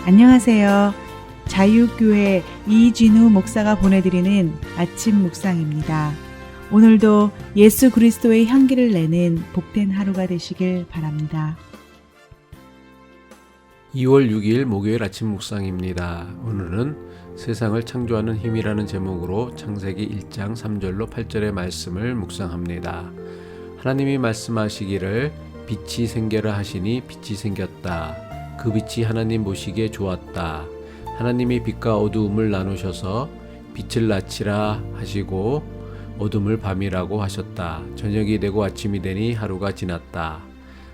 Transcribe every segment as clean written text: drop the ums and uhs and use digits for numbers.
안녕하세요. 자유교회 이진우 목사가 보내드리는 아침 묵상입니다. 오늘도 예수 그리스도의 향기를 내는 복된 하루가 되시길 바랍니다. 2월 6일 목요일 아침 묵상입니다. 오늘은 세상을 창조하는 힘이라는 제목으로 창세기 1장 3절로 8절의 말씀을 묵상합니다. 하나님이 말씀하시기를 빛이 생겨라 하시니 빛이 생겼다. 그 빛이 하나님 보시기에 좋았다. 하나님이 빛과 어두움을 나누셔서 빛을 낮이라 하시고 어둠을 밤이라고 하셨다. 저녁이 되고 아침이 되니 하루가 지났다.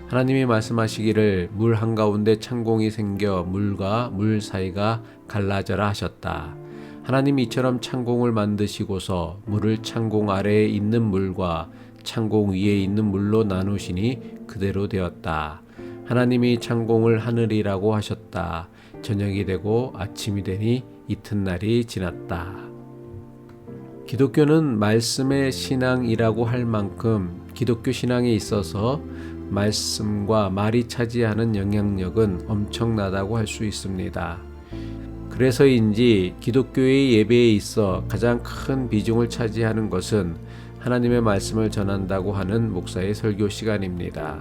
하나님이 말씀하시기를 물 한가운데 창공이 생겨 물과 물 사이가 갈라져라 하셨다. 하나님이 이처럼 창공을 만드시고서 물을 창공 아래에 있는 물과 창공 위에 있는 물로 나누시니 그대로 되었다. 하나님이 창공을 하늘이라고 하셨다. 저녁이 되고 아침이 되니 이튿날이 지났다. 기독교는 말씀의 신앙이라고 할 만큼 기독교 신앙에 있어서 말씀과 말이 차지하는 영향력은 엄청나다고 할 수 있습니다. 그래서인지 기독교의 예배에 있어 가장 큰 비중을 차지하는 것은 하나님의 말씀을 전한다고 하는 목사의 설교 시간입니다.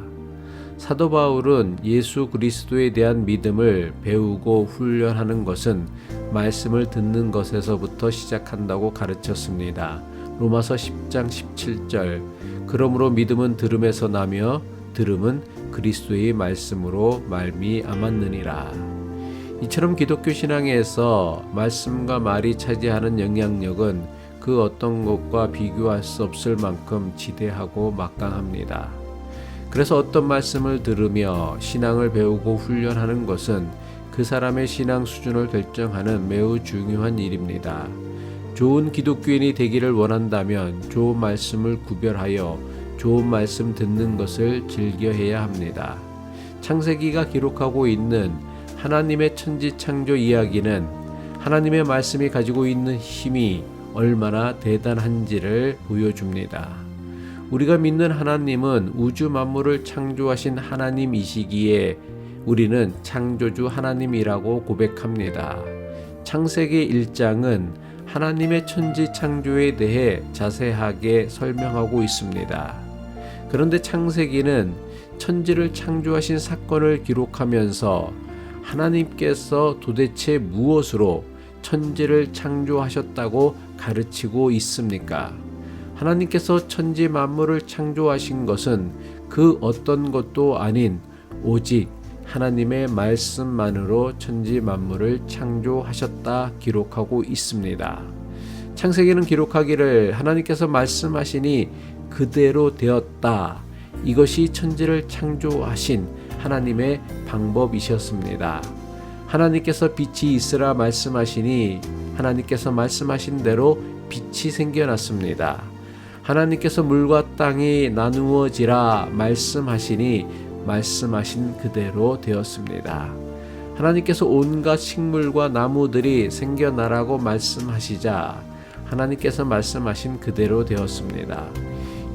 사도 바울은 예수 그리스도에 대한 믿음을 배우고 훈련하는 것은 말씀을 듣는 것에서부터 시작한다고 가르쳤습니다. 로마서 10장 17절 그러므로 믿음은 들음에서 나며 들음은 그리스도의 말씀으로 말미암았느니라. 이처럼 기독교 신앙에서 말씀과 말이 차지하는 영향력은 그 어떤 것과 비교할 수 없을 만큼 지대하고 막강합니다. 그래서 어떤 말씀을 들으며 신앙을 배우고 훈련하는 것은 그 사람의 신앙 수준을 결정하는 매우 중요한 일입니다. 좋은 기독교인이 되기를 원한다면 좋은 말씀을 구별하여 좋은 말씀 듣는 것을 즐겨해야 합니다. 창세기가 기록하고 있는 하나님의 천지 창조 이야기는 하나님의 말씀이 가지고 있는 힘이 얼마나 대단한지를 보여줍니다. 우리가 믿는 하나님은 우주 만물을 창조하신 하나님이시기에 우리는 창조주 하나님이라고 고백합니다. 창세기 1장은 하나님의 천지 창조에 대해 자세하게 설명하고 있습니다. 그런데 창세기는 천지를 창조하신 사건을 기록하면서 하나님께서 도대체 무엇으로 천지를 창조하셨다고 가르치고 있습니까? 하나님께서 천지 만물을 창조하신 것은 그 어떤 것도 아닌 오직 하나님의 말씀만으로 천지 만물을 창조하셨다 기록하고 있습니다. 창세기는 기록하기를 하나님께서 말씀하시니 그대로 되었다. 이것이 천지를 창조하신 하나님의 방법이셨습니다. 하나님께서 빛이 있으라 말씀하시니 하나님께서 말씀하신 대로 빛이 생겨났습니다. 하나님께서 물과 땅이 나누어지라 말씀하시니 말씀하신 그대로 되었습니다. 하나님께서 온갖 식물과 나무들이 생겨나라고 말씀하시자 하나님께서 말씀하신 그대로 되었습니다.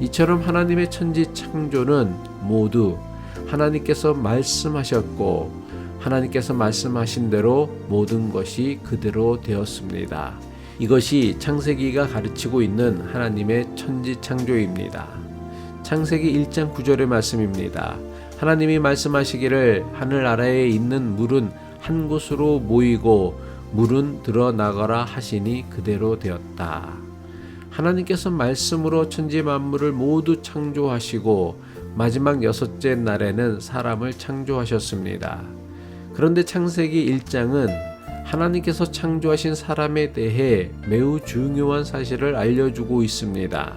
이처럼 하나님의 천지 창조는 모두 하나님께서 말씀하셨고 하나님께서 말씀하신 대로 모든 것이 그대로 되었습니다. 이것이 창세기가 가르치고 있는 하나님의 천지 창조입니다. 창세기 1장 9절의 말씀입니다. 하나님이 말씀하시기를 하늘 아래에 있는 물은 한 곳으로 모이고 물은 드러나거라 하시니 그대로 되었다. 하나님께서 말씀으로 천지 만물을 모두 창조하시고 마지막 6째 날에는 사람을 창조하셨습니다. 그런데 창세기 1장은 하나님께서 창조하신 사람에 대해 매우 중요한 사실을 알려주고 있습니다.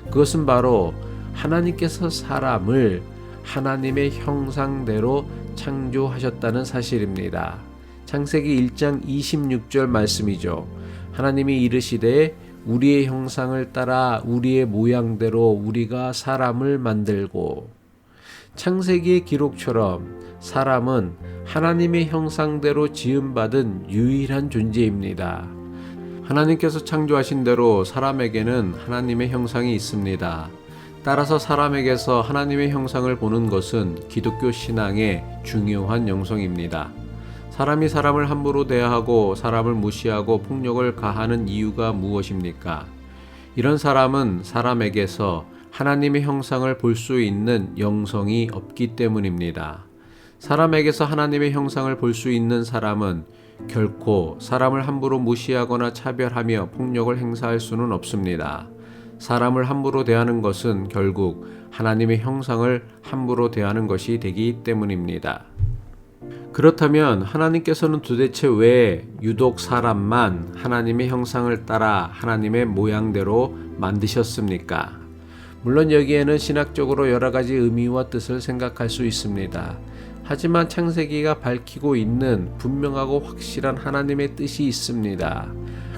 그것은 바로 하나님께서 사람을 하나님의 형상대로 창조하셨다는 사실입니다. 창세기 1장 26절 말씀이죠. 하나님이 이르시되 우리의 형상을 따라 우리의 모양대로 우리가 사람을 만들고. 창세기의 기록처럼 사람은 하나님의 형상대로 지음받은 유일한 존재입니다. 하나님께서 창조하신 대로 사람에게는 하나님의 형상이 있습니다. 따라서 사람에게서 하나님의 형상을 보는 것은 기독교 신앙의 중요한 영성입니다. 사람이 사람을 함부로 대하고 사람을 무시하고 폭력을 가하는 이유가 무엇입니까? 이런 사람은 사람에게서 하나님의 형상을 볼 수 있는 영성이 없기 때문입니다. 사람에게서 하나님의 형상을 볼 수 있는 사람은 결코 사람을 함부로 무시하거나 차별하며 폭력을 행사할 수는 없습니다. 사람을 함부로 대하는 것은 결국 하나님의 형상을 함부로 대하는 것이 되기 때문입니다. 그렇다면 하나님께서는 도대체 왜 유독 사람만 하나님의 형상을 따라 하나님의 모양대로 만드셨습니까? 물론 여기에는 신학적으로 여러 가지 의미와 뜻을 생각할 수 있습니다. 하지만 창세기가 밝히고 있는 분명하고 확실한 하나님의 뜻이 있습니다.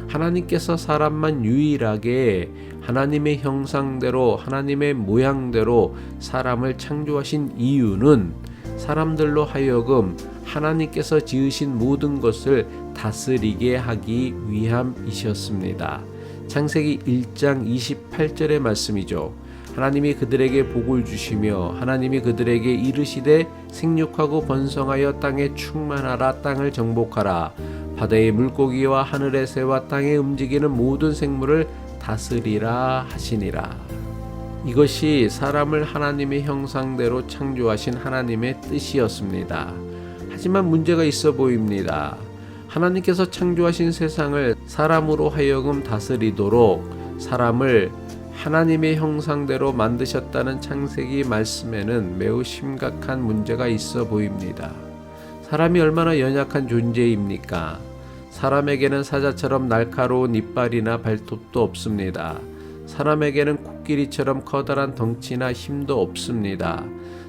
하나님께서 사람만 유일하게 하나님의 형상대로 하나님의 모양대로 사람을 창조하신 이유는 사람들로 하여금 하나님께서 지으신 모든 것을 다스리게 하기 위함이셨습니다. 창세기 1장 28절의 말씀이죠. 하나님이 그들에게 복을 주시며 하나님이 그들에게 이르시되 생육하고 번성하여 땅에 충만하라, 땅을 정복하라, 바다의 물고기와 하늘의 새와 땅에 움직이는 모든 생물을 다스리라 하시니라. 이것이 사람을 하나님의 형상대로 창조하신 하나님의 뜻이었습니다. 하지만 문제가 있어 보입니다. 하나님께서 창조하신 세상을 사람으로 하여금 다스리도록 사람을 하나님의 형상대로 만드셨다는 창세기 말씀에는 매우 심각한 문제가 있어 보입니다. 사람이 얼마나 연약한 존재입니까? 사람에게는 사자처럼 날카로운 이빨이나 발톱도 없습니다. 사람에게는 코끼리처럼 커다란 덩치나 힘도 없습니다.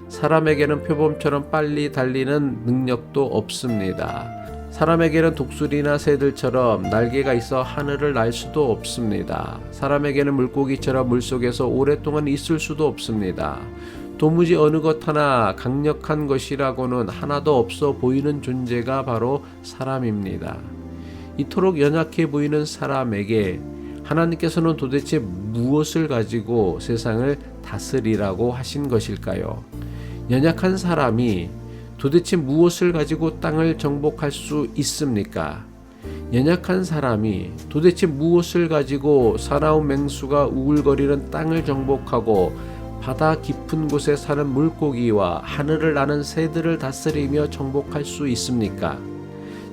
사람에게는 표범처럼 빨리 달리는 능력도 없습니다. 사람에게는 독수리나 새들처럼 날개가 있어 하늘을 날 수도 없습니다. 사람에게는 물고기처럼 물속에서 오랫동안 있을 수도 없습니다. 도무지 어느 것 하나 강력한 것이라고는 하나도 없어 보이는 존재가 바로 사람입니다. 이토록 연약해 보이는 사람에게 하나님께서는 도대체 무엇을 가지고 세상을 다스리라고 하신 것일까요? 연약한 사람이 도대체 무엇을 가지고 땅을 정복할 수 있습니까? 연약한 사람이 도대체 무엇을 가지고 사나운 맹수가 우글거리는 땅을 정복하고 바다 깊은 곳에 사는 물고기와 하늘을 나는 새들을 다스리며 정복할 수 있습니까?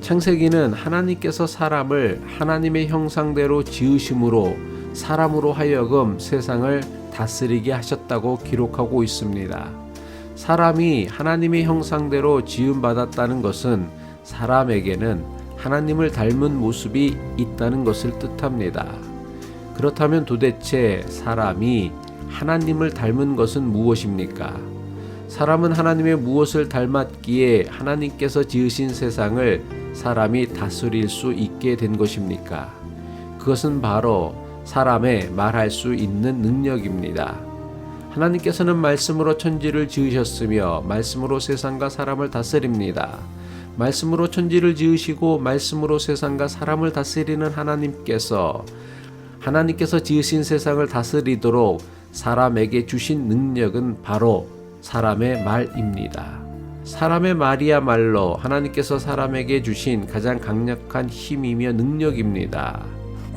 창세기는 하나님께서 사람을 하나님의 형상대로 지으심으로 사람으로 하여금 세상을 다스리게 하셨다고 기록하고 있습니다. 사람이 하나님의 형상대로 지음받았다는 것은 사람에게는 하나님을 닮은 모습이 있다는 것을 뜻합니다. 그렇다면 도대체 사람이 하나님을 닮은 것은 무엇입니까? 사람은 하나님의 무엇을 닮았기에 하나님께서 지으신 세상을 사람이 다스릴 수 있게 된 것입니까? 그것은 바로 사람의 말할 수 있는 능력입니다. 하나님께서는 말씀으로 천지를 지으셨으며 말씀으로 세상과 사람을 다스립니다. 말씀으로 천지를 지으시고 말씀으로 세상과 사람을 다스리는 하나님께서 지으신 세상을 다스리도록 사람에게 주신 능력은 바로 사람의 말입니다. 사람의 말이야말로 하나님께서 사람에게 주신 가장 강력한 힘이며 능력입니다.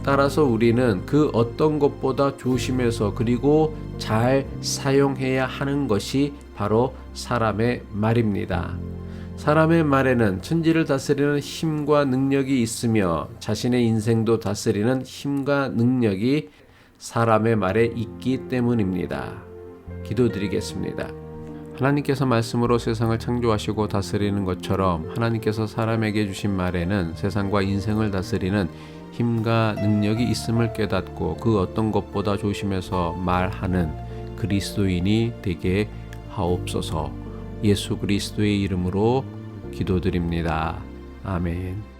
따라서 우리는 그 어떤 것보다 조심해서 그리고 잘 사용해야 하는 것이 바로 사람의 말입니다. 사람의 말에는 천지를 다스리는 힘과 능력이 있으며 자신의 인생도 다스리는 힘과 능력이 사람의 말에 있기 때문입니다. 기도드리겠습니다. 하나님께서 말씀으로 세상을 창조하시고 다스리는 것처럼 하나님께서 사람에게 주신 말에는 세상과 인생을 다스리는 힘과 능력이 있음을 깨닫고 그 어떤 것보다 조심해서 말하는 그리스도인이 되게 하옵소서. 예수 그리스도의 이름으로 기도드립니다. 아멘.